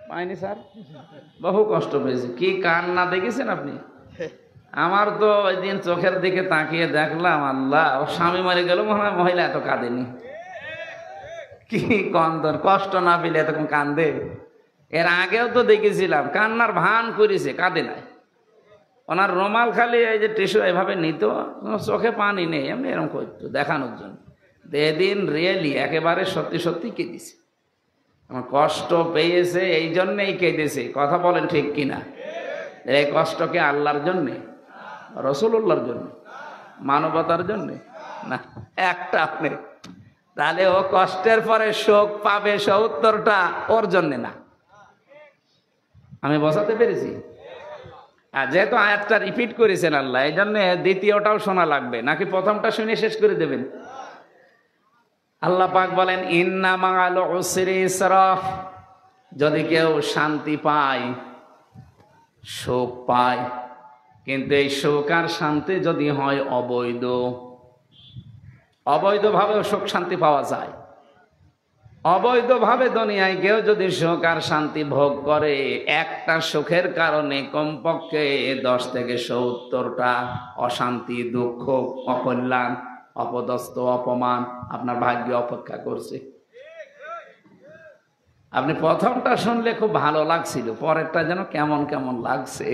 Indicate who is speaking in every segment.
Speaker 1: পাইনি স্যার, বহু কষ্ট পেয়েছি। কি কান্না দেখেছেন আপনি? আমার তো ওই দিন চোখের দিকে তাকিয়ে দেখলাম, আল্লাহ, ও স্বামী মরে গেল, মনে হয় মহিলা এত কাঁদেনি। কি কন্দন, কষ্ট না পেলে এতক্ষণ কান্দে? এর আগেও তো দেখেছিলাম কান্নার ভান করেছে, কাঁদে নাই। ওনার রুমাল খালি এই যে টিস্যু এভাবে নিত, চোখে পানি নেই, এমনি এরকম করতো দেখানোর জন্য। এদিন রিয়েলি একেবারে সত্যি সত্যি কেঁদেছে। আমার কষ্ট পেয়েছে এই জন্যেই কেঁদেছে। কথা বলেন ঠিক কিনা? এই কষ্টকে আল্লাহর জন্যে, রসুল্লাহর জন্য, মানবতার জন্যে না, একটা আপনি। তাহলে ও কষ্টের পরে শোক পাবে, ৭০টা ওর জন্যে না। আমি বোঝাতে পেরেছি? আর যেহেতু আয়াতটা রিপিট করেছেন আল্লাহ, এই জন্য দ্বিতীয়টাও শোনা লাগবে, নাকি প্রথমটা শুনে শেষ করে দেবেন? আল্লাহ পাক বলেন, ইন্না মা'আল উসরি ইসরা। যদি কেউ শান্তি পায়, সুখ পায়, কিন্তু এই সুখ আর শান্তি যদি হয় অবৈধ, অবৈধভাবেও সুখ শান্তি পাওয়া যায়। অবৈধভাবে দুনিয়ায় কেউ যদি সুখ আর শান্তি ভোগ করে, একটা সুখের কারণে কমপক্ষে 10 থেকে 70টা অশান্তি, দুঃখ, অকল্যাণ, অপদস্থ, অপমান আপনার ভাগ্যে অপেক্ষা করছে। আপনি প্রথমটা শুনলে খুব ভালো লাগছিল, পরেরটা যেন কেমন কেমন লাগছে।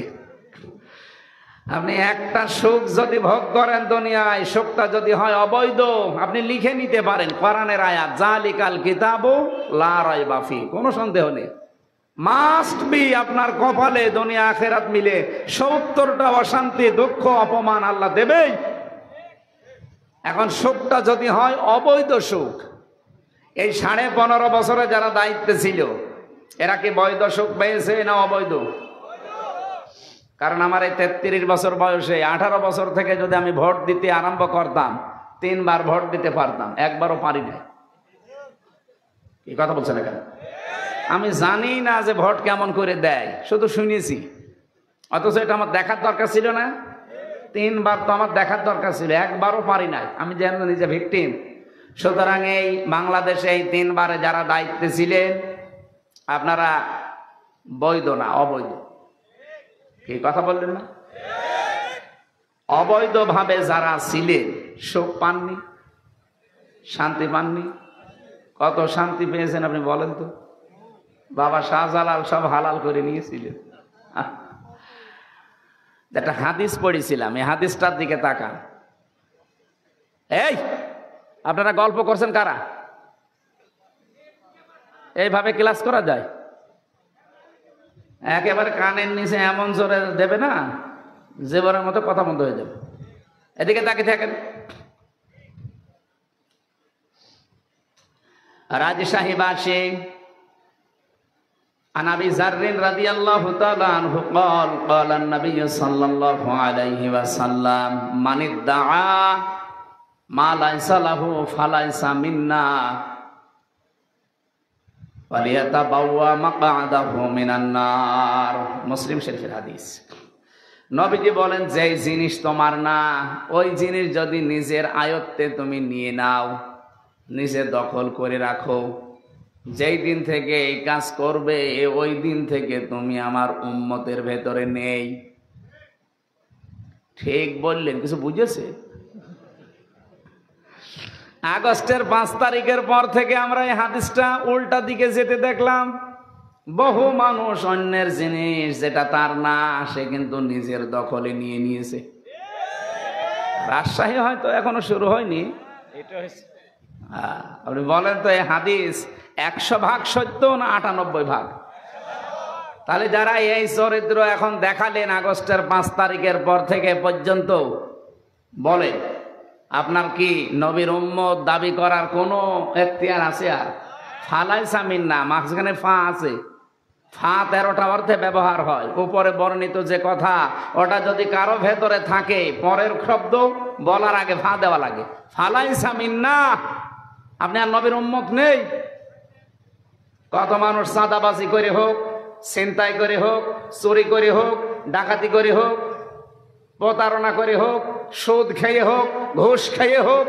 Speaker 1: আপনি একটা সুখ যদি ভোগ করেন দুনিয়ায়, সুখটা যদি হয় অবৈধ, আপনি লিখে নিতে পারেন কোরআনের আয়াত, জালিকাল কিতাবু লা রাইবা ফি, কোনো সন্দেহ নেই। মাস্ট বি আপনার কপালে দুনিয়া আখিরাত মিলে ৭০টা অশান্তি, দুঃখ, অপমান আল্লাহ দেবেই। এখন সুখটা যদি হয় অবৈধ সুখ, এই 15.5 বছরে যারা দায়িত্বে ছিল, এরা কি বৈধ সুখ পেয়েছে না অবৈধ? কারণ আমার এই 33 বছর বয়সে 18 বছর থেকে যদি আমি ভোট দিতে আরম্ভ করতাম, 3 বার ভোট দিতে পারতাম, একবারও পারি নাই। কি কথা বলছেন এখানে? আমি জানি না যে ভোট কেমন করে দেয়, শুধু শুনেছি। অথচ এটা আমার দেখার দরকার ছিল না? 3 বার তো আমার দেখার দরকার ছিল, একবারও পারি নাই। আমি যেন নিজে ভিকটিম। সুতরাং এই বাংলাদেশে এই 3 বারে যারা দায়িত্বে ছিলেন, আপনারা বৈধ না, অবৈধ। কি কথা বললেন না? অবৈধভাবে যারা ছিলেন, সুখ পাননি, শান্তি পাননি। কত শান্তি পেয়েছেন আপনি বলেন তো? বাবা শাহজালাল সব হালাল করে নিয়েছিলেন। একটা হাদিস পড়েছিলাম, এই হাদিসটার দিকে তাকান। এই আপনারা গল্প করছেন কারা? এইভাবে ক্লাস করা যায়? একেবারে কানের নিচে এমন জোরে দেবে না, জেবরের মতো কথা বন্ধ হয়ে যাবে। এদিকে তাকিয়ে থাকেন। রাজশাহী বাসী عن أبي ذر رضي الله تعالى عنه قال قال النبي صلى الله عليه وسلم من ادعى ما ليس له فليس منا وَلْيَتَبَوَّأْ مَقْعَدَهُ مِنَ النَّارِ। মুসলিম শরীফের হাদিস। নবীজি বলেন, যে জিনিস তোমার না, ওই জিনিস যদি নিজের আয়ত্তে তুমি নিয়ে নাও, নিজে দখল করে রাখো, যেই দিন থেকে এই কাজ করবে, ওই দিন থেকে তুমি আমার উম্মতের ভেতরে নেই। ঠিক বললেন? কিছু বুঝেছে? আগস্টের 5 তারিখের পর থেকে আমরা এই হাদিসটা উল্টা দিকে যেতে দেখলাম। বহু মানুষ অন্যের জিনিস যেটা তার না, সে কিন্তু নিজের দখলে নিয়ে নিয়েছে। রাজশাহী হয়তো এখনো শুরু হয়নি। আপনি বলেন তো, এই হাদিস 100 ভাগ সত্য না 98 ভাগ? তাহলে যারা এই চরিত্র এখন দেখালেন আগস্টের 5 তারিখের পর থেকে পর্যন্ত, বলে আপনার কি নবীর উম্মত দাবি করার কোনো এখতিয়ার আছে? আর ফালাইসা মিন্না, মাঝখানে ফা আছে, ফা 13টা অর্থে ব্যবহার হয়। উপরে বর্ণিত যে কথা, ওটা যদি কারো ভেতরে থাকে, পরের শব্দ বলার আগে ফা দেওয়া লাগে। ফালাইসা মিন্না, আপনি আর নবীর উম্মত নেই। কত মানুষ চাঁদাবাজি করে হোক, ছিনতাই করে হোক, চুরি করে হোক, ডাকাতি করে হোক, প্রতারণা করে হোক, সুদ খেয়ে হোক, ঘুষ খেয়ে হোক,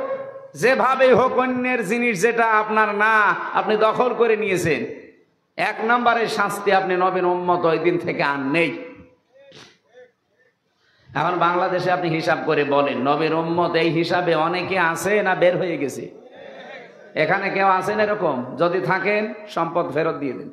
Speaker 1: যেভাবে হোক অন্যের জিনিস যেটা আপনার না, আপনি দখল করে নিয়েছেন। এক নম্বরের শাস্তি আপনি নবীর উম্মত ওই দিন থেকে আর নেই। এখন বাংলাদেশে আপনি হিসাব করে বলেন, নবীর উম্মত এই হিসাবে অনেকে আছে না বের হয়ে গেছে? এখানে কেউ আছেন এরকম? যদি থাকেন সম্পদ ফেরত দিয়ে দিন,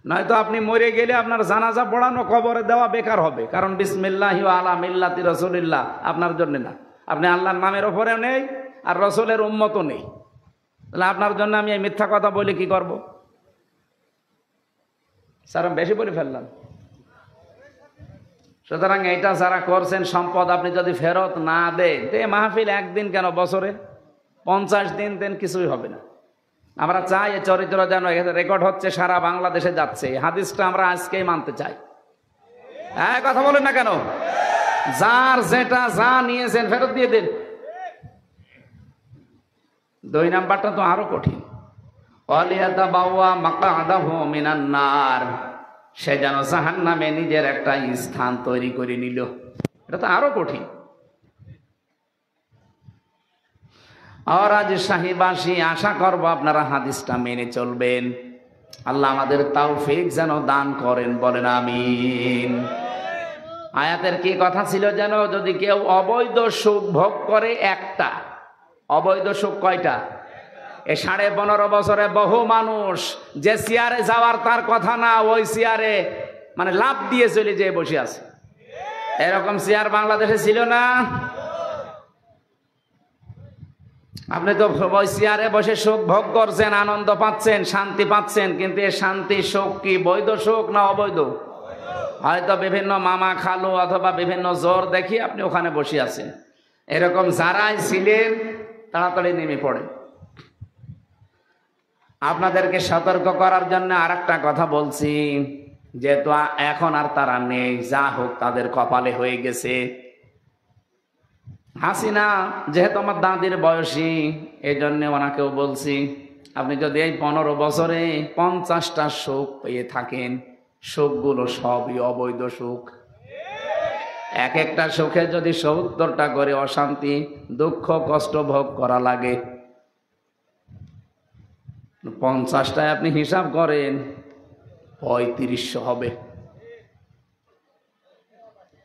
Speaker 1: নয়তো আপনি মরে গেলে আপনার জানাজা পড়ানো, কবরে দেওয়া বেকার হবে। কারণ বিসমিল্লাহি ওয়া আলা মিল্লাতি রাসূলিল্লাহ আপনার জন্য না, আপনি আল্লাহর নামের ওপরেও নেই আর রাসূলের উম্মতও নেই। তাহলে আপনার জন্য আমি এই মিথ্যা কথা বলে কি করব? স্যার আমি বেশি বলে ফেললাম। সুতরাং এইটা যারা করছেন, সম্পদ আপনি যদি ফেরত না দেন, তো মাহফিল একদিন কেন, বছরে 50 দিন দেন, কিছুই হবে না। আমরা চাই এই চরিত্র যেন রেকর্ড হচ্ছে, সারা বাংলাদেশে যাচ্ছে। হাদিসটা আমরা আজকেই মানতে চাই। হ্যাঁ, কথা বলেন না কেন? যার যেটা যা নিয়েছেন ফেরত দিয়ে দিন। 2 নাম্বারটা তো আরো কঠিন, ওয়ালিয়াতাবাওয়া মাকআদাহু মিনান নার, সে যেন জাহান্নামে নিজের একটা স্থান তৈরি করে নিল। এটা তো আরো কঠিন। আর আজ শাহীবাসী আশা করব আপনারা হাদিসটা মেনে চলবেন। আল্লাহ আমাদের তৌফিক যেন দান করেন, বলেন আমিন। আয়াতের কি কথা ছিল যেন? যদি কেউ অবৈধ সুখ ভোগ করে, একটা অবৈধ সুখ কয়টা? এই 15.5 বছরে বহু মানুষ যে চেয়ারে যাওয়ার তার কথা না, ওই চেয়ারে মানে লাভ দিয়ে চলে যেয়ে বসে আছে। এরকম চেয়ার বাংলাদেশে ছিল না? আপনি তো ওই চেয়ারে বসে সুখ ভোগ করছেন, আনন্দ পাচ্ছেন, শান্তি পাচ্ছেন, কিন্তু এই শান্তি সুখ কি বৈধ সুখ না অবৈধ? হয়তো বিভিন্ন মামা খালু অথবা বিভিন্ন জোর দেখি আপনি ওখানে বসে আছেন। এরকম যারাই ছিলেন তাড়াতাড়ি নেমে পড়ে। আপনাদেরকে সতর্ক করার জন্য আর একটা কথা বলছি, যেহেতু এখন আর তারা নেই, যা হোক তাদের কপালে হয়ে গেছে। হাসিনা যেহেতু আমার দাদির বয়সী, এই জন্য ওনাকেও বলছি, আপনি যদি এই 15 বছরে 50টা সুখ পেয়ে থাকেন, সুখগুলো সবই অবৈধ সুখ। এক একটা সুখে যদি 70টা করে অশান্তি, দুঃখ, কষ্ট ভোগ করা লাগে, 50টায় আপনি হিসাব করেন 3500 হবে।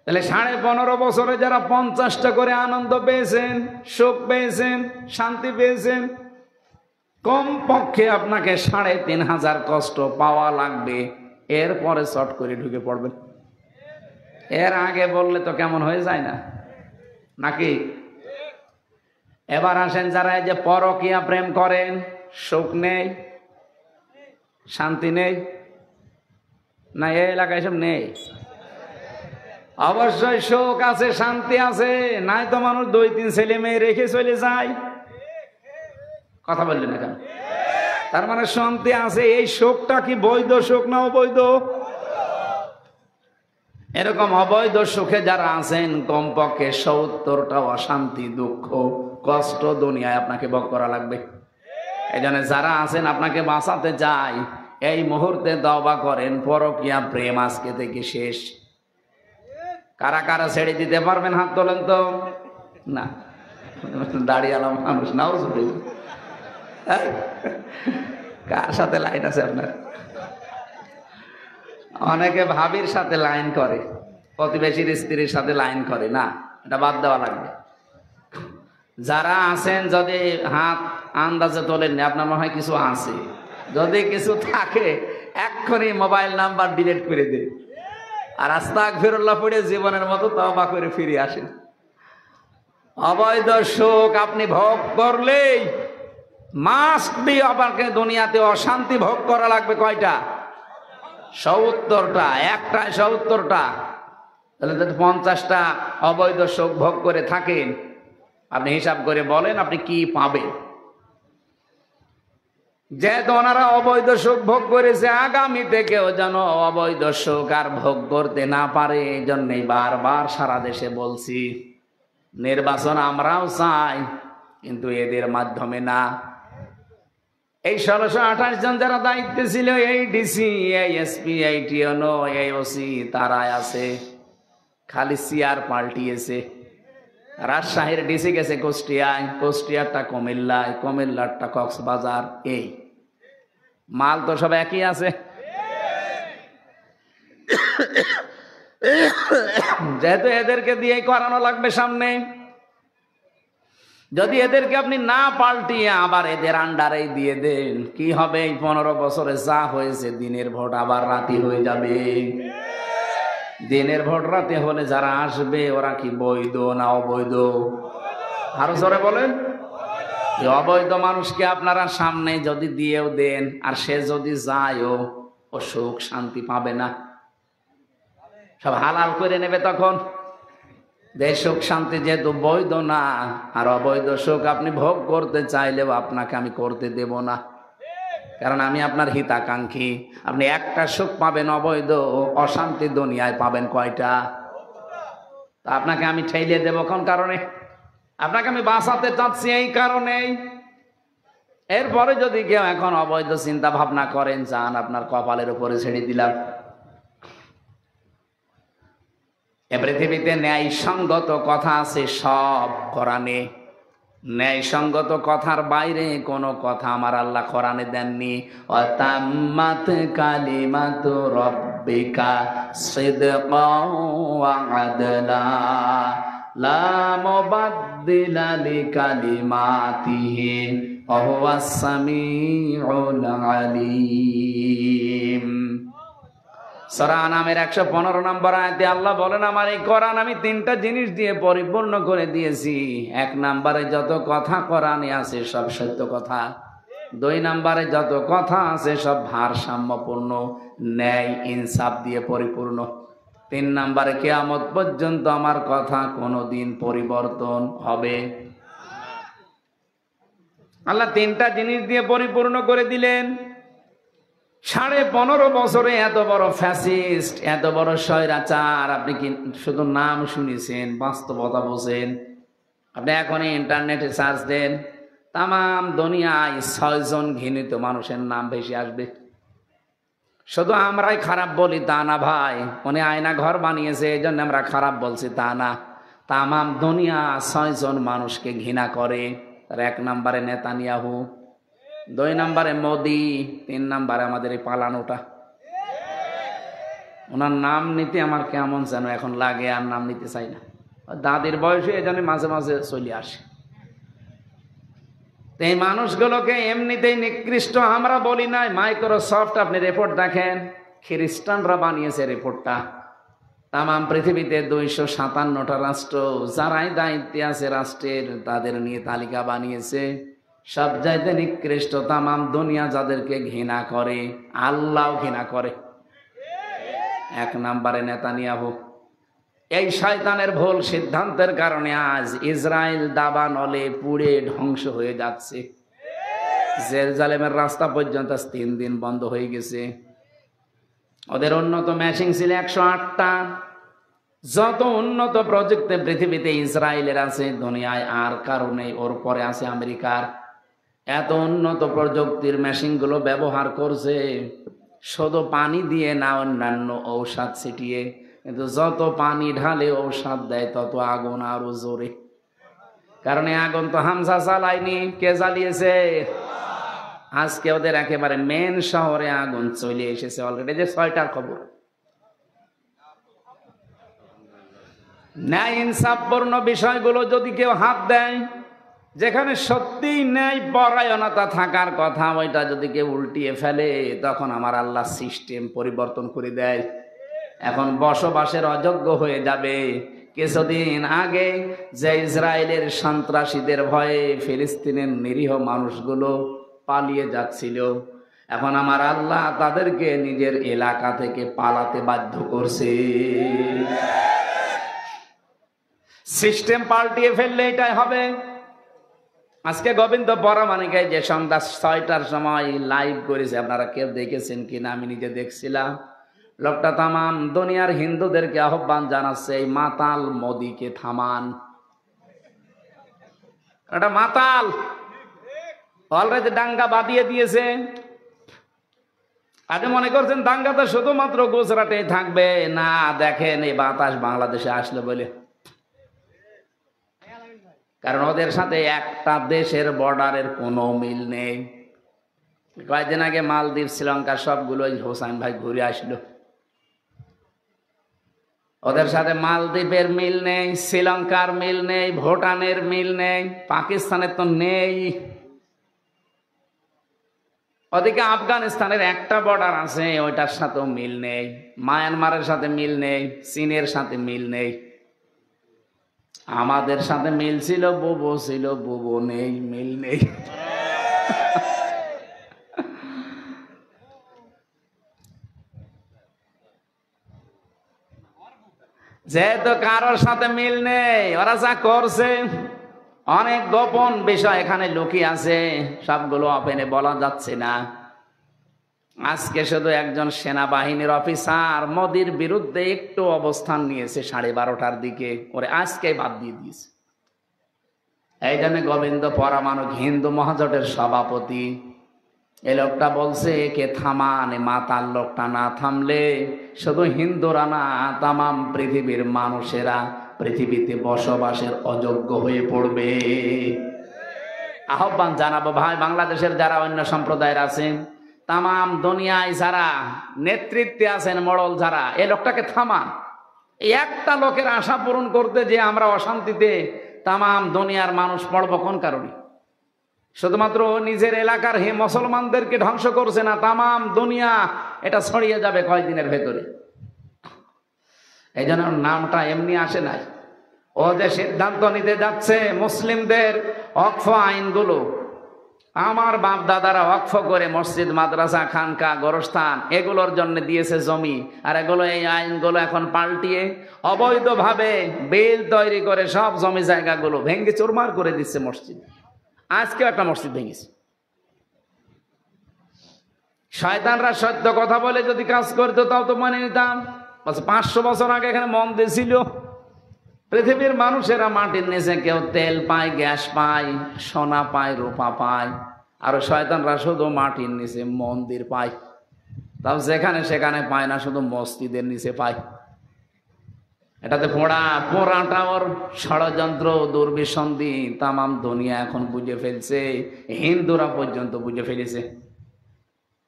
Speaker 1: তাহলে 15.5 বছরে যারা 50টা করে আনন্দ পেয়েছেন, সুখ পেয়েছেন, শান্তি পেয়েছেন, কম পক্ষে আপনাকে 3500 কষ্ট পাওয়া লাগবে। এরপরে শর্ট করে ঢুকে পড়বেন। এর আগে বললে তো কেমন হয়ে যায় না নাকি? এবার আসেন, যারা এই যে পরকীয়া প্রেম করেন, সুখ নেই, শান্তি নেই না? এই এলাকায় সব নেই? অবশ্যই সুখ আছে, শান্তি আছে, নাই তো মানুষ 2-3 ছেলে মেয়ে রেখে চলে যায়। কথা বললেন না কেন? তার মানে শান্তি আছে। এই সুখটা কি বৈধ সুখ না অবৈধ? এরকম অবৈধ সুখে যারা আছেন, কমপক্ষে 70টা অশান্তি, দুঃখ, কষ্ট দুনিয়ায় আপনাকে ভোগ করা লাগবে। এই জন্য যারা আছেন আপনাকে বাঁচাতে চাই, এই মুহূর্তে তওবা করেন, পরকীয়া প্রেম আজকে থেকে শেষ। কারা কারা ছেড়ে দিতে পারবেন হাত তোলেন তো? না, দাঁড়িয়ে মানুষ নাও। কার সাথে লাইন আছে আপনার? অনেকে ভাবির সাথে লাইন করে, প্রতিবেশীর স্ত্রীর সাথে লাইন করে না, এটা বাদ দেওয়া লাগবে। যারা আছেন যদি হাত আন্দাজে তোলেন, আপনার মনে হয় কিছু আছে। যদি কিছু থাকে এক্ষুনি মোবাইল নাম্বার ডিলিট করে দিন আর আস্তাগফিরুল্লাহ পড়ে জীবনের মতো তওবা করে ফিরে আসেন। অবৈধ সুখ আপনি ভোগ করলেই মাস্ট বি আপনাকে দুনিয়াতে অশান্তি ভোগ করা লাগবে। কয়টা? 70টা। একটায় 70টা। তাহলে যদি 50টা অবৈধ সুখ ভোগ করে থাকেন, আপনি হিসাব করে বলেন আপনি কি পাবেন। যেহেতু ওনারা অবৈধ সুখ ভোগ করেছে, আগামীতে কেউ যেন অবৈধ সুখ আর ভোগ করতে না পারে, এই জন্যই বারবার সারা দেশে বলছি, নির্বাচন আমরাও চাই, কিন্তু এদের মাধ্যমে না। এই 1628 জন যারা দায়িত্বে ছিল, এই ডিসি, এই এসপি, এই টিওনো, এই ওসি, তারাই আছে, খালি চেয়ার পাল্টিয়েছে। রাজশাহীর ডিসি গেছে কুষ্টিয়ায়, কুষ্টিয়ারটা কুমিল্লায়, কুমিল্লারটা কক্সবাজার। এই মাল তো সব একই আছে। যেহেতু এদেরকে দিয়েই করানো লাগবে সামনে, যদি এদেরকে আপনি না পাল্টিয়ে আবার এদের আন্ডারেই দিয়ে দেন, কি হবে? এই 15 বছরে যা হয়েছে, দিনের ভোট আবার রাতি হয়ে যাবে। দিনের ভোট রাতে হলে যারা আসবে ওরা কি বৈধ না অবৈধ? আরো জোরে বলেন। অবৈধ মানুষকে আপনারা সামনে যদি দিয়েও দেন, আর সে যদি যায়ও, ও সুখ শান্তি পাবে না। সব হালাল করে নেবে তখন। দেশ সুখ শান্তি যেহেতু বৈধ না, আর অবৈধ সুখ আপনি ভোগ করতে চাইলেও আপনাকে আমি করতে দেব না, কারণ আমি আপনার হিতাকাঙ্ক্ষী। আপনি একটা সুখ পাবেন অবৈধ, অশান্তি দুনিয়ায় পাবেন কয়টা? তা আপনাকে আমি ঠেলিয়ে দেবো কোন কারণে? আপনাকে আমি বাঁচাতে চাচ্ছি এই কারণেই। এরপরে যদি কেউ এখন অবৈধ চিন্তা ভাবনা করেন, যান, আপনার কপালের উপরে ছেড়ে দিলাম। এ পৃথিবীতে ন্যায়সঙ্গত কথা আছে সব কোরআনে। ন্যায়সঙ্গত কথার বাইরে কোনো কথা আমার আল্লাহ কোরআনে দেননি। ওয়াতাম্মাত কালিমাতু রাব্বিকা সিদকাও ওয়া আদলা লা মুবাদদিলা লিকালিমাতিহি ওয়া হুয়াস সামিউল আলীম। সূরা আনামের 115 নম্বর আয়াতে আল্লাহ বলেন, আমার এই কোরআন আমি 3টা জিনিস দিয়ে পরিপূর্ণ করে দিয়েছি। 1 নম্বরে যত কথা কোরআনে আছে সব সত্য কথা। 2 নম্বরে যত কথা আছে সব ভারসাম্যপূর্ণ, ন্যায় ইনসাফ দিয়ে পরিপূর্ণ। 3 নম্বরে কিয়ামত পর্যন্ত আমার কথা কোনোদিন পরিবর্তন হবে। আল্লাহ 3টা জিনিস দিয়ে পরিপূর্ণ করে দিলেন। 15.5 বছরে এত বড় ফ্যাসিস্ট, এত বড় স্বৈরাচার আপনি কি শুধু নাম শুনেছেন? বাস্তবতা বোঝেন? আপনি এখনই ইন্টারনেটে সার্চ দেন, তাম দুনিয়ায় 6 জন ঘৃণিত মানুষের নাম ভেসে আসবে। শুধু আমরাই খারাপ বলি তা না ভাই, উনি আয়না ঘর বানিয়েছে এই জন্য আমরা খারাপ বলছি তা না। তাম দুনিয়া 6 জন মানুষকে ঘৃণা করে। তার 1 নম্বরে নেতানিয়াহু, 2 নম্বরে মোদি, 3 নম্বরে আমাদের এই পালানোটা। ওনার নাম নিতে আমার কেমন যেন এখন লাগে, আর নাম নিতে চাই না। দাদির বয়সে এই জন্য মাঝে মাঝে চলে আসে। এই মানুষগুলোকে এমনিতেই নিকৃষ্ট আমরা বলি নাই। মাইক্রোসফট আপনি রিপোর্ট দেখেন, খ্রিস্টানরা বানিয়েছে রিপোর্টটা। তাম পৃথিবীতে 257টা রাষ্ট্র, যারাই দায়িত্বে আছে রাষ্ট্রের, তাদের নিয়ে তালিকা বানিয়েছে। সব চাইতে নিকৃষ্ট তাম দুনিয়া যাদেরকে ঘৃণা করে, আল্লাহও ঘৃণা করে। 1 নম্বরে নেতানিয়াহু। এই শয়তানের ভুল সিদ্ধান্তের কারণে আজ ইসরায়েল দাবানলে পুড়ে ধ্বংস হয়ে যাচ্ছে। জেরুজালেমের রাস্তা পর্যন্ত 3 দিন বন্ধ হয়ে গেছে। ওদের উন্নত মেশিন ছিল 108টা। যত উন্নত প্রযুক্তি পৃথিবীতে ইসরায়েলের আছে, দুনিয়ায় আর কারণে ওর পরে আছে আমেরিকার। এত উন্নত প্রযুক্তির মেশিনগুলো ব্যবহার করছে শুধু পানি দিয়ে না, অন্যান্য ঔষধ ছিটিয়ে। কিন্তু যত পানি ঢালে ঔষধ দেয় তত আগুন আরো জোরে। কারণ আগুন তো হামজা জ্বালায়নি, কে জ্বালিয়েছে? আজকে ওদের একেবারে মেন শহরে আগুন চলে এসেছে অলরেডি। যে 6টার খবর। ন্যায় ইনসাফপূর্ণ বিষয়গুলো যদি কেউ হাত দেয়, যেখানে সত্যি ন্যায় পরায়ণতা থাকার কথা, ওইটা যদি কেউ উল্টিয়ে ফেলে, তখন আমার আল্লাহ সিস্টেম পরিবর্তন করে দেয়। এখন বসবাসের অযোগ্য হয়ে যাবে। কিছুদিন আগে যে ইসরায়েলের সন্ত্রাসীদের ভয়ে ফিলিস্তিনের নিরীহ মানুষগুলো পালিয়ে যাচ্ছিল, এখন আমার আল্লাহ তাদেরকে নিজের এলাকা থেকে পালাতে বাধ্য করছে। সিস্টেম পাল্টিয়ে ফেললে এটাই হবে। আজকে গোবিন্দ পরামানিকায় যে সন্ধ্যা 6টার সময় লাইভ করেছে, আপনারা কেউ দেখেছেন কিনা? আমি নিজে দেখছিলাম। লোকটা তাম দুনিয়ার হিন্দুদেরকে আহ্বান জানাচ্ছে, এই মাতাল মোদিকে থামান। এটা মাতাল, অলরেডি দাঙ্গা বাঁধিয়ে দিয়েছে। আপনি মনে করছেন দাঙ্গাটা শুধুমাত্র গুজরাটে থাকবে? না, দেখেন এই বাতাস বাংলাদেশে আসলো বলে। কারণ ওদের সাথে একটা দেশের বর্ডারের কোনো মিল নেই। কয়েকদিন আগে মালদ্বীপ শ্রীলঙ্কা সবগুলো হোসাইন ভাই ঘুরে আসলো। ওদের সাথে মালদ্বীপের মিল নেই, শ্রীলঙ্কার মিল নেই, ভুটানের মিল নেই, পাকিস্তানের তো নেই। ওদিকে আফগানিস্তানের একটা বর্ডার আছে, ওইটার সাথেও মিল নেই। মায়ানমারের সাথে মিল নেই, চীনের সাথে মিল নেই। আমাদের সাথে মিল ছিল, বুবো ছিল, বুবো নেই, মিল নেই। যেহেতু কারোর সাথে মিল নেই, ওরা যা করছে অনেক গোপন বিষয় এখানে লুকিয়ে আছে, সবগুলো ওপেনে বলা যাচ্ছে না। আজকে শুধু একজন সেনাবাহিনীর অফিসার মোদির বিরুদ্ধে একটু অবস্থান নিয়েছে 12:30টার দিকে, ওরে আজকে বাদ দিয়ে দিয়েছে। এই জন্য গোবিন্দ পরমাণু হিন্দু মহাজোটের সভাপতি, এই লোকটা বলছে একে থামান, মাতাল লোকটা না থামলে শুধু হিন্দুরা না, তামাম পৃথিবীর মানুষেরা পৃথিবীতে বসবাসের অযোগ্য হয়ে পড়বে। আহ্বান জানাবো ভাই, বাংলাদেশের যারা অন্য সম্প্রদায়ের আছেন, তামাম দুনিয়ায় যারা নেতৃত্বে আছেন, মোড়ল যারা, এই লোকটাকে থামান। এই একটা লোকের আশা পূরণ করতে যে আমরা অশান্তিতে তামাম দুনিয়ার মানুষ পড়বো কোন কারণে? শুধুমাত্র নিজের এলাকার মুসলমানদেরকে ধ্বংস করছে না, তামাম দুনিয়া এটা ছড়িয়ে যাবে কয়েকদিনের ভেতরে। এই জন্য নামটা এমনি আসে নাই। ও যে সিদ্ধান্ত নিতে যাচ্ছে মুসলিমদের ওয়াকফ আইনগুলো, আমার বাপ দাদারা ওয়াকফ করে মসজিদ, মাদ্রাসা, খানকা, গোরস্থান এগুলোর জন্য দিয়েছে জমি, আর এগুলো এই আইনগুলো এখন পাল্টিয়ে অবৈধভাবে বিল তৈরি করে সব জমি জায়গাগুলো ভেঙে চুরমার করে দিচ্ছে মসজিদ। আজকেও একটা মসজিদ ভেঙেছে। শয়তানরা সত্য কথা বলে যদি কাজ করতো তাও তো মানে নিতাম। 500 বছর আগে এখানে মন্দির ছিল, পৃথিবীর মানুষেরা মাটির নিচে কেউ তেল পায়, গ্যাস পায়, সোনা পায়, রূপা পায়, আর শয়তানরা শুধু মাটির নিচে মন্দির পায়। তাও যেখানে সেখানে পায় না, শুধু মসজিদের নিচে পায়। এটাতে পোড়াটা ওর ষড়যন্ত্র, দুর্বিসন্ধি তামাম দুনিয়া এখন বুঝে ফেলছে, হিন্দুরা পর্যন্ত বুঝে ফেলেছে।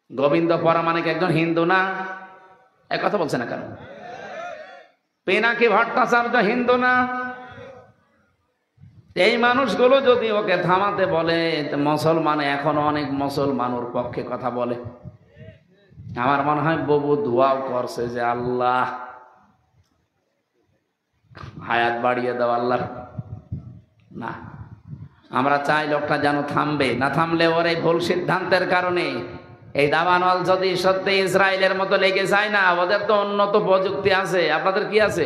Speaker 1: গোবিন্দ পরমাণিক একজন হিন্দু না? এক কথা বলছে না কেন? পিনাকি ভট্টাচার্য হিন্দু না? এই মানুষগুলো যদি ওকে থামাতে বলে, মুসলমান এখনো অনেক মুসলমান ওর পক্ষে কথা বলে। আমার মনে হয় ববু দোয়াও করছে যে আল্লাহ হায়াত বাড়িয়ে দাও আল্লাহ। না, আমরা চাই লোকটা যেন থামবে, না থামলে ওর এই ভুল সিদ্ধান্তের কারণে এই দাবানল যদি সত্যি ইসরায়েলের মতো লেগে যায় না, ওদের তো উন্নত প্রযুক্তি আছে, আপনাদের কি আছে?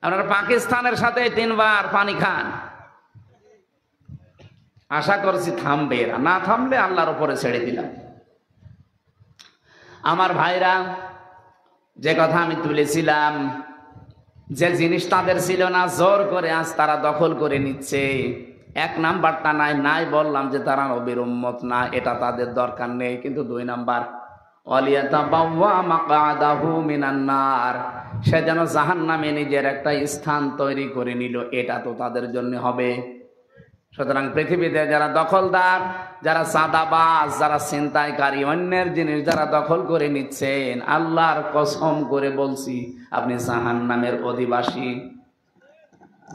Speaker 1: আপনারা পাকিস্তানের সাথে 3 বার পানি খান। আশা করছি থামবে, না থামলে আল্লাহর উপরে ছেড়ে দিলাম। আমার ভাইরা, যে কথা আমি তুলেছিলাম, যে জিনিস তাদের ছিল না জোর করে আজ তারা দখল করে নিচ্ছে। 1 নাম্বারটা নাই বললাম যে তারা নবীর উম্মত না, এটা তাদের দরকার নেই। কিন্তু 2 নাম্বার, ওয়ালিয়াতাবাওয়া মাকআদাহু মিনান নার, সে যেন জাহান্নামে নিজের একটা স্থান তৈরি করে নিল, এটা তো তাদের জন্য হবে। সুতরাং পৃথিবীতে যারা দখলদার, যারা চাঁদাবাজ, যারা ছিনতাইকারী, অন্যের জিনিস যারা দখল করে নিচ্ছেন, আল্লাহর কসম করে বলছি আপনি জাহান্নামের অধিবাসী।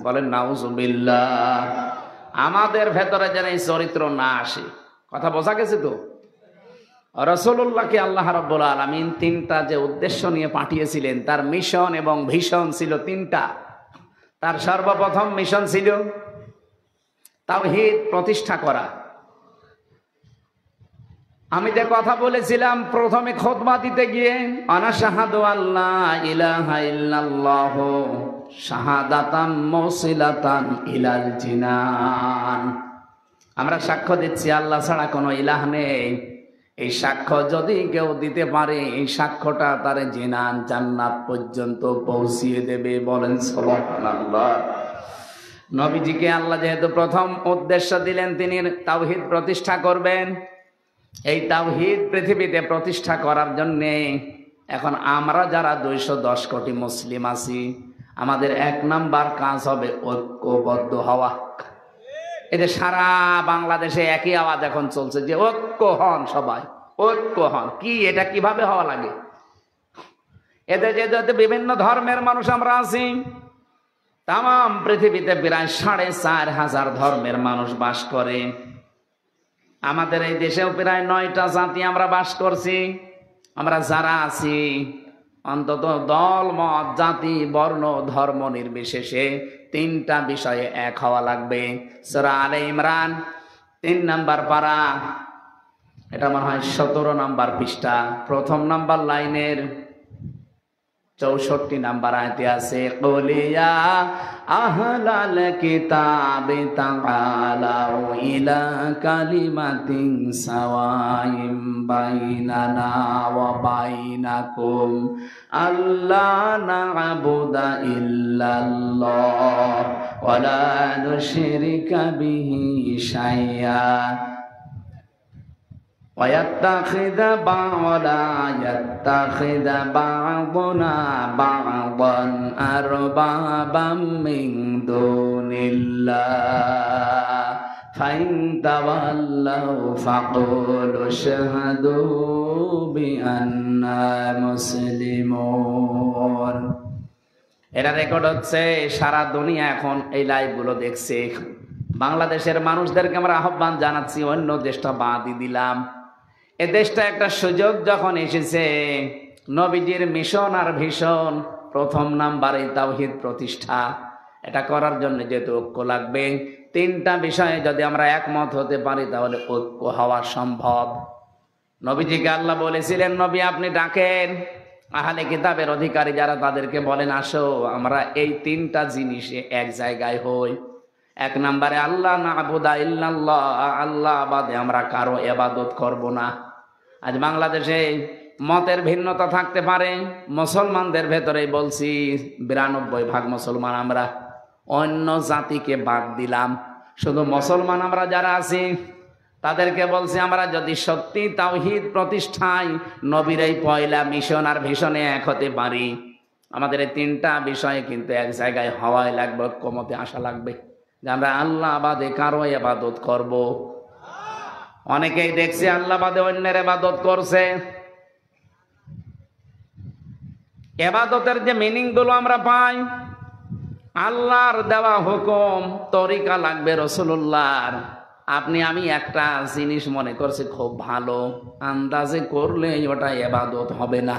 Speaker 1: বলেন নাউজুবিল্লাহ। আমাদের ভেতরে যেন এই চরিত্র না আসে। কথা বোঝা গেছে তো? রাসূলুল্লাহকে আল্লাহ রাব্বুল আলামিন 3টা যে উদ্দেশ্য নিয়ে পাঠিয়েছিলেন, তার মিশন এবং ভিশন ছিল 3টা। তার সর্বপ্রথম মিশন ছিল তাওহীদ প্রতিষ্ঠা করা। আমি যে কথা বলেছিলাম প্রথমে খুতবা দিতে গিয়ে, আনা শাহাদু আল্লাহ ইলাহা ইল্লাল্লাহ শাহাদাতাম মুসিলাতান ইলাল জিনান, আমরা সাক্ষ্য দিচ্ছি আল্লাহ ছাড়া কোনো ইলাহ নেই। এই সাক্ষ্য যদি কেউ দিতে পারে, এই সাক্ষ্যটা তার জিনান, জান্নাত পর্যন্ত পৌঁছিয়ে দেবে। বলেন সুবহানাল্লাহ। নবীজিকে আল্লাহ যেহেতু প্রথম উদ্দেশ্য দিলেন, তিনি তাওহীদ প্রতিষ্ঠা করবেন। এই তাওহীদ পৃথিবীতে প্রতিষ্ঠা করার জন্যে এখন আমরা যারা 210 কোটি মুসলিম আছি, আমাদের 1 নাম্বার কাজ হবে ঐক্যবদ্ধ হওয়া। এদের সারা বাংলাদেশে একই আওয়াজ এখন চলছে যে ঐক্য হন, সবাই ঐক্য হন। কি এটা কিভাবে হওয়া লাগে? এদের যে বিভিন্ন ধর্মের মানুষ আমরা আছি, তাম পৃথিবীতে প্রায় 4,500 ধর্মের মানুষ বাস করে। আমাদের এই দেশেও প্রায় 9টা জাতি আমরা বাস করছি। আমরা যারা আছি অন্তত দল, মত, জাতি, বর্ণ, ধর্ম নির্বিশেষে 3টা বিষয়ে এক হওয়া লাগবে। সূরা আলে ইমরান 3 নাম্বার পারা, এটা মনে হয় 17 নাম্বার পৃষ্ঠা, 1ম নাম্বার লাইনের 64 নাম্বার আয়াতে আছে, কুলিয়া আহলাল কিতাবি তাআলাউ ইলা কালিমাতিন সাওয়াইম বাইনানা ওয়া বাইনাকুম আল্লা না'বুদা ইল্লাল্লাহ ওয়া লা নুশরিকা বিহি শাইআ وَيَتَّخِذَ بَعْضُنَا بَعْضًا أَرْبَابًا مِّن دُونِ اللَّهِ فَإِن تَوَلَّوْا فَقُولُوا اشْهَدُوا بِأَنَّا مُسْلِمُونَ। এটা রেকর্ড হচ্ছে, সারা দুনিয়া এখন এই লাইভগুলো দেখছে। বাংলাদেশের মানুষদেরকে আমরা আহ্বান জানাচ্ছি, অন্য দেশটা বাদই দিলাম। এ দেশটা একটা সুযোগ যখন এসেছে, নবীজির মিশন আর ভীষণ 1ম নাম্বারে তাওহীদ প্রতিষ্ঠা। এটা করার জন্য যেহেতু ঐক্য লাগবে, 3টা বিষয়ে যদি আমরা একমত হতে পারি তাহলে ঐক্য হওয়া সম্ভব। নবীজিকে আল্লাহ বলেছিলেন, নবী আপনি ডাকেন আহলে কিতাবের অধিকারী যারা, তাদেরকে বলেন আসো আমরা এই 3টা জিনিসে এক জায়গায় হই। 1 নম্বরে আল্লাহ না'বুদা ইল্লাল্লাহ, আল্লাহ বাদে আমরা কারো ইবাদত করব না। আজ বাংলাদেশে মতের ভিন্নতা থাকতে পারে, মুসলমানদের ভেতরেই বলছি 92% মুসলমান আমরা, অন্য জাতিকে বাদ দিলাম। শুধু মুসলমান আমরা যারা আছি তাদেরকে বলছি আমরা যদি সত্যি তাওহীদ প্রতিষ্ঠায় নবীর এই পয়লা মিশন আর ভীষণে এক হতে পারি, আমাদের এই 3টা বিষয়ে কিন্তু এক জায়গায় হওয়াই লাগবে, ঐক্যমতে আসা লাগবে যে আমরা আল্লাহ বাদে কারো ইবাদত করব। অনেকেই দেখছি আল্লাহ বাদে অন্যের ইবাদত করছে। ইবাদতের যে মিনিং গুলো আমরা পাই, আল্লাহর দেওয়া হুকুম তরিকা লাগবে রাসূলুল্লাহর। আপনি আমি একটা জিনিস মনে করছি খুব ভালো, আন্দাজে করলে ওটা ইবাদত হবে না।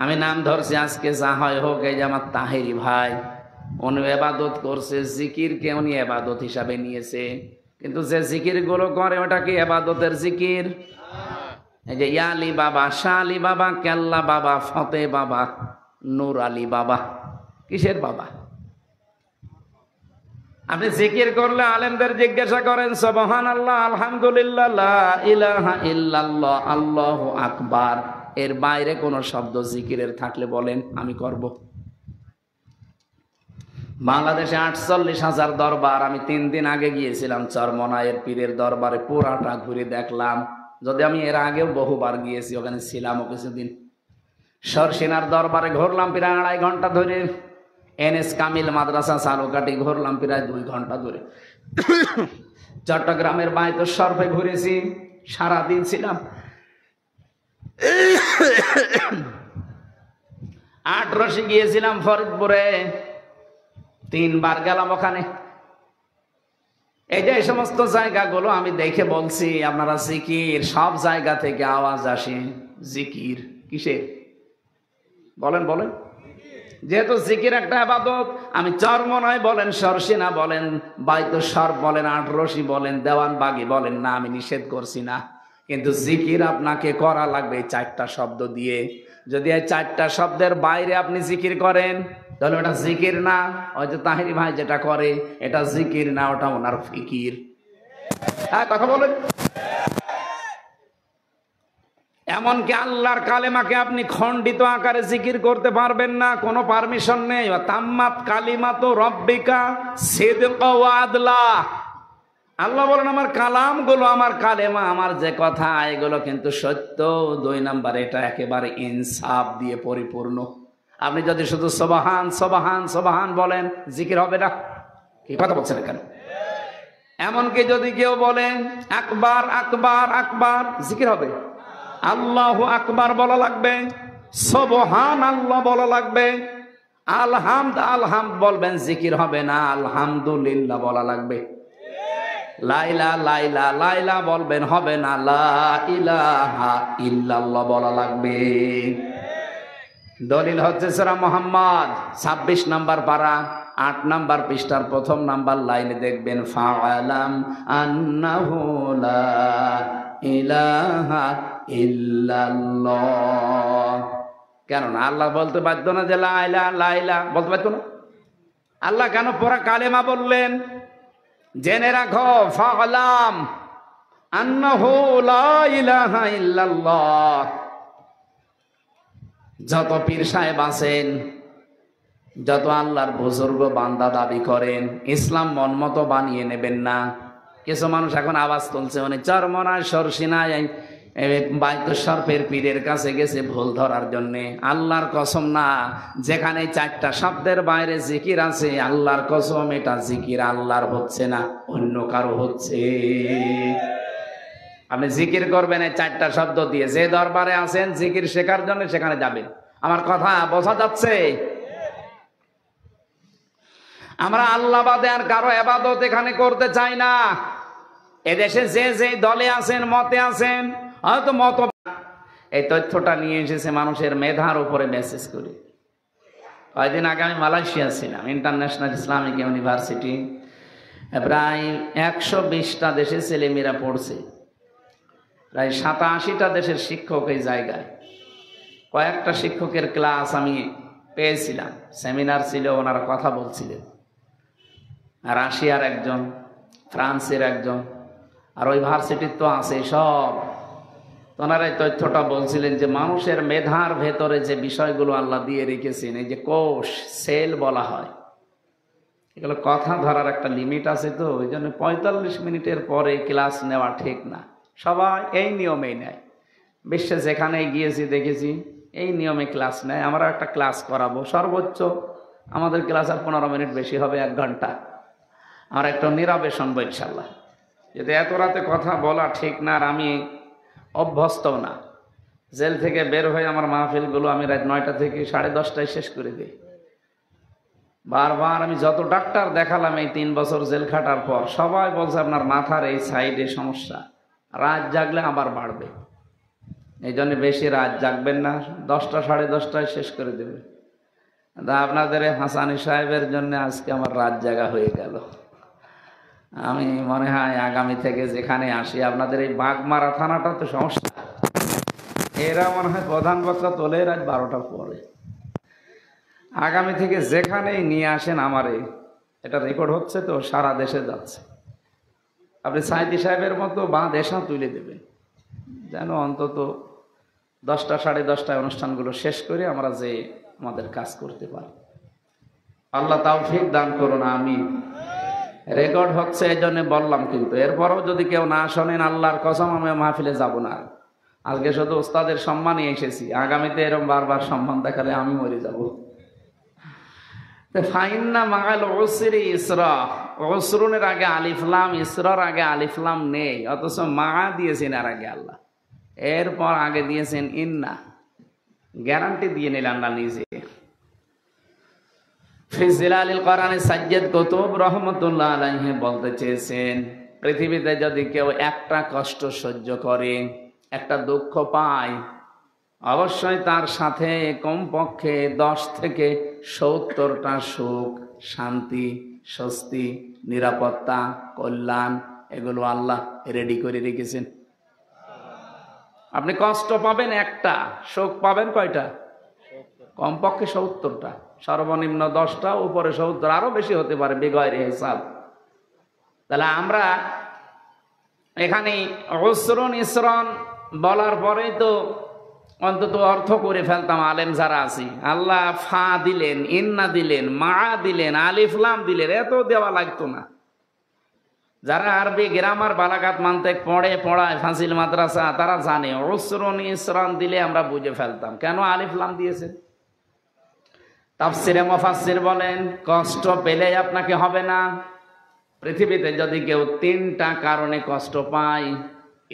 Speaker 1: আমি নাম ধরছি আজকে, যা হয় হোক, এই যে আমার তাহেরি ভাই, উনি ইবাদত করছে, জিকিরকে উনি ইবাদত হিসাবে নিয়েছে, কিন্তু যে জিকির গুলো করে ওটা কি ইবাদতের জিকির? এই যে ইয়া আলী বাবা, শাহ আলী বাবা, কেল্লা বাবা, ফতে বাবা, নূর আলী বাবা, কিসের বাবা? আপনি জিকির করলে আলেমদের জিজ্ঞাসা করেন সুবহানাল্লাহ, আলহামদুলিল্লাহ, লা ইলাহা ইল্লাল্লাহ, আল্লাহু আকবার, এর বাইরে কোন শব্দ জিকিরের থাকলে বলেন, আমি করব। বাংলাদেশে 48,000 দরবার। আমি 3 দিন আগে গিয়েছিলাম চরমনায়ের পীরের দরবারে, পুরাটা ঘুরে দেখলাম। যদি আমি এর আগেও বহুবার গিয়েছি, ওখানে ছিলামও কিছুদিন। সরসিনার দরবারে ঘুরলাম প্রায় 2.5 ঘন্টা ধরে। এনএস কামিল মাদ্রাসা সালুকাটি ঘুরলাম প্রায় 2 ঘন্টা ধরে। চট্টগ্রামের বায়তুল শরফে ঘুরেছি, সারাদিন ছিলাম। 8 গিয়েছিলাম ফরিদপুরে, 3 বার গেলাম ওখানে। এই যে এই সমস্ত জায়গাগুলো আমি দেখে বলছি আপনারা জিকির, সব জায়গা থেকে আওয়াজ আসে জিকির কিসের? বলেন বলেন। যেহেতু জিকির একটা ইবাদত, আমি চরমনাই বলেন, সরসিনা বলেন, বায়তুল শরফ বলেন, 8 বলেন, দেওয়ানবাগি বলেন, না আমি নিষেধ করছি না, কিন্তু জিকির আপনাকে করা লাগবে 4টা শব্দ দিয়ে। যদি এই 4টা শব্দের বাইরে আপনি জিকির করেন তাহলে ওটা জিকির না। ওই যে তাহেরি ভাই যেটা করে এটা জিকির না, ওটা ওনার ফিকির। হ্যাঁ, কথা বলেন। এমনকি আল্লাহর কালেমাকে আপনি খণ্ডিত আকারে জিকির করতে পারবেন না, কোনো পারমিশন নেই। তাম্মাত কালিমাতু রাব্বিকা সিদকা ওয়া আদলা। আল্লাহ বলেন আমার কালামগুলো, আমার কালেমা, আমার যে কথা, এগুলো কিন্তু সত্য। 2 নম্বর, এটা একেবারে ইনসাফ দিয়ে পরিপূর্ণ। আপনি যদি শুধু সুবহান সুবহান সুবহান বলেন, জিকির হবে না। কি কথা বলছেন কেন? এমনকি যদি কেউ বলেন আকবার আকবার আকবার, জিকির হবে। আল্লাহু আকবার বলা লাগবে, সুবহানাল্লাহ বলা লাগবে, আলহামদ আলহামদ বলবেন, জিকির হবে না, আলহামদুলিল্লাহ বলা লাগবে। লাইলা লাইলা লাইলা বলবেন, হবে না, লা ইলাহা ইল্লাল্লাহ বলা লাগবে। দলিল হচ্ছে সূরা মুহাম্মদ 26 নম্বর পারা 8 নম্বর পৃষ্ঠার প্রথম নম্বর লাইনে দেখবেন, ফাআলাম আন্নাহু লা ইলাহা ইল্লাল্লাহ। কেননা আল্লাহ বলতে বাধ্য না যে লা ইলাহা লা ইলাহা বলতে বাধ্য না? আল্লাহ কেন পুরা কালেমা বললেন? জেনে রাখো, ফাআলাম আন্নাহু লা ইলাহা ইল্লাল্লাহ। যত পীর সাহেব আছেন, যত আল্লাহর বুজুর্গ বান্দা দাবি করেন, ইসলাম মন মতো বানিয়ে নেবেন না। কিছু মানুষ এখন আওয়াজ তুলছে, উনি চরমনায় সরসিনায় বাইতুসরফের পীরের কাছে গেছে ভুল ধরার জন্য। আল্লাহর কসম না, যেখানে 4টা শব্দের বাইরে জিকির আছে, আল্লাহর কসম এটা জিকির আল্লাহর হচ্ছে না, অন্য কারো হচ্ছে। আপনি জিকির করবেন এই 4টা শব্দ দিয়ে। যে দরবারে আছেন জিকির শেখার জন্য, সেখানে যাবেন। আমার কথা বোঝা যাচ্ছে? আমরা আল্লাহ বাদে আর কারো ইবাদত এখানে করতে চাই না। এদেশে যে যে দলে আছেন, মতে আছেন, হয়তো মত, এই তথ্যটা নিয়ে এসেছে মানুষের মেধার উপরে মেসেজ করে। কয়েকদিন আগে আমি মালয়েশিয়া ছিলাম, ইন্টারন্যাশনাল ইসলামিক ইউনিভার্সিটি। প্রায় 120টা দেশের ছেলেমেয়েরা পড়ছে, প্রায় 87টা দেশের শিক্ষক এই জায়গায়। কয়েকটা শিক্ষকের ক্লাস আমি পেয়েছিলাম, সেমিনার ছিল, ওনারা কথা বলছিলেন। রাশিয়ার একজন, ফ্রান্সের একজন, আর ওই ভার্সিটির তো আছে সব। ওনারা এই তথ্যটা বলছিলেন যে মানুষের মেধার ভেতরে যে বিষয়গুলো আল্লাহ দিয়ে রেখেছেন, এই যে কোষ, সেল বলা হয়, এগুলো কথা ধরার একটা লিমিট আছে। তো ওই জন্য 45 মিনিটের পরে ক্লাস নেওয়া ঠিক না। সবাই এই নিয়মেই নেয়। বিশ্বে যেখানে গিয়েছি দেখেছি এই নিয়মে ক্লাস নেয়। আমরা একটা ক্লাস করাবো, সর্বোচ্চ আমাদের ক্লাস আর 15 মিনিট, বেশি হবে 1 ঘন্টা। আমরা একটু নীরবে শুনবো ইনশাল্লাহ। যদি এত রাতে কথা বলা ঠিক না, আর আমি অভ্যস্ত না। জেল থেকে বের হয়ে আমার মাহফিলগুলো আমি রাত 9টা থেকে 10:30টায় শেষ করে দিই। বারবার আমি যত ডাক্তার দেখালাম এই 3 বছর জেল খাটার পর, সবাই বলছে আপনার মাথার এই সাইডে সমস্যা, রাত জাগলে আবার বাড়বে। এই জন্য বেশি রাত জাগবেন না, 10টা 10:30টায় শেষ করে দেবে। আপনাদের হাসানি সাহেবের জন্য আজকে আমার রাত জাগা হয়ে গেল। আমি মনে হয় আগামী থেকে যেখানে আসি, আপনাদের এই বাগমারা থানাটা তো সমস্যা, এরা মনে হয় প্রধান বক্তা তোলে রাত 12টার পরে। আগামী থেকে যেখানেই নিয়ে আসেন আমারে, এটা রেকর্ড হচ্ছে তো, সারা দেশে যাচ্ছে। আপনি সাইদি সাহেবের মতো দেশা তুলে দেবেন, যেন অন্তত 10টা 10:30টায় অনুষ্ঠানগুলো শেষ করে আমরা যে আমাদের কাজ করতে পারি। আল্লাহ তাওফিক দান করুন, আমিন। রেকর্ড হচ্ছে এই জন্য বললাম, কিন্তু এরপরও যদি কেউ না শোনেন, আল্লাহর কসম আমি মাহফিলে যাব না। আজকে শুধু ওস্তাদের সম্মানই এসেছি, আগামীতে এরকম বারবার সম্মান দেখালে আমি মরে যাব। ফাইন্না মাগাল উসরি ইসরা, উসরুনের আগে আলিফ লাম, ইসরার আগে আলিফ লাম নেই, অথচ মা দিয়েছেন আর আগে আল্লাহ, এরপর আগে দিয়েছেন ইন্না। গ্যারান্টি দিয়ে নিলেন না নিজে। ফিজিলালিল কোরআনে সাজ্জাদ কুতুব রহমাতুল্লাহ আলাইহি বলতে চেয়েছেন, পৃথিবীতে যদি কেউ একটা কষ্ট সহ্য করে, একটা দুঃখ পায়, অবশ্যই তার সাথে কমপক্ষে 10 থেকে 70টা সুখ, শান্তি, স্বস্তি, নিরাপত্তা, কল্যাণ, এগুলো আল্লাহ রেডি করে রেখেছেন। আপনি কষ্ট পাবেন একটা, সুখ পাবেন কয়টা? কমপক্ষে 70টা, সর্বনিম্ন 10টা, উপরে 70, আরো বেশি হতে পারে বেগয়ের হিসাব। তাহলে আমরা এখানে উসরুন ইসরান বলার পরেই তো অন্তত অর্থ করে ফেলতাম আলেম যারা আছি। আল্লাহ ফা দিলেন, ইন্না দিলেন, মা দিলেন, আলিফ লাম দিলেন, এত দেওয়া লাগতো না। যারা আরবি গ্রামার বালাগাত মানতেক পড়ায় ফাজিল মাদ্রাসা, তারা জানে উসরুন ইসরান দিলে আমরা বুঝে ফেলতাম কেন আলিফ লাম দিয়েছেন। তাফসিরে মুফাসসির বলেন, কষ্ট পেলে আপনাকে হবে না, পৃথিবীতে যদি কেউ 3টা কারণে কষ্ট পায়,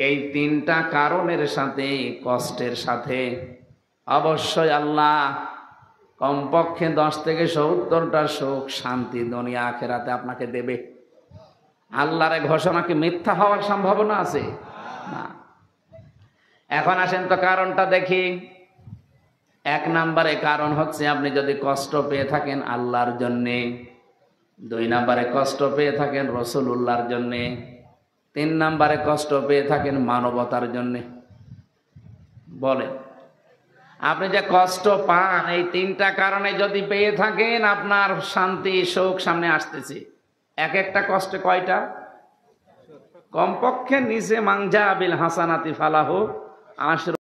Speaker 1: এই 3টা কারণের সাথে, কষ্টের সাথে অবশ্যই আল্লাহ কমপক্ষে 10 থেকে 70টা সুখ শান্তি দুনিয়া আখেরাতে আপনাকে দেবে। আল্লাহর ঘোষণা কি মিথ্যা হওয়ার সম্ভাবনা আছে? না। এখন আসেন তো কারণটা দেখি। 1 নম্বরে কারণ হচ্ছে আপনি যদি কষ্ট পেয়ে থাকেন আল্লাহর জন্যে, 2 নম্বরে কষ্ট পেয়ে থাকেন রাসূলুল্লাহর জন্যে, 3 নম্বরে কষ্ট পেয়ে থাকেন মানবতার জন্যে। বলেন, আপনি যে কষ্ট পান এই 3টা কারণে যদি পেয়ে থাকেন, আপনার শান্তি সুখ সামনে আসতেছে। এক একটা কষ্টে কয়টা? কমপক্ষে নিচে মাংজা বিল হাসানাতি ফালাহু 10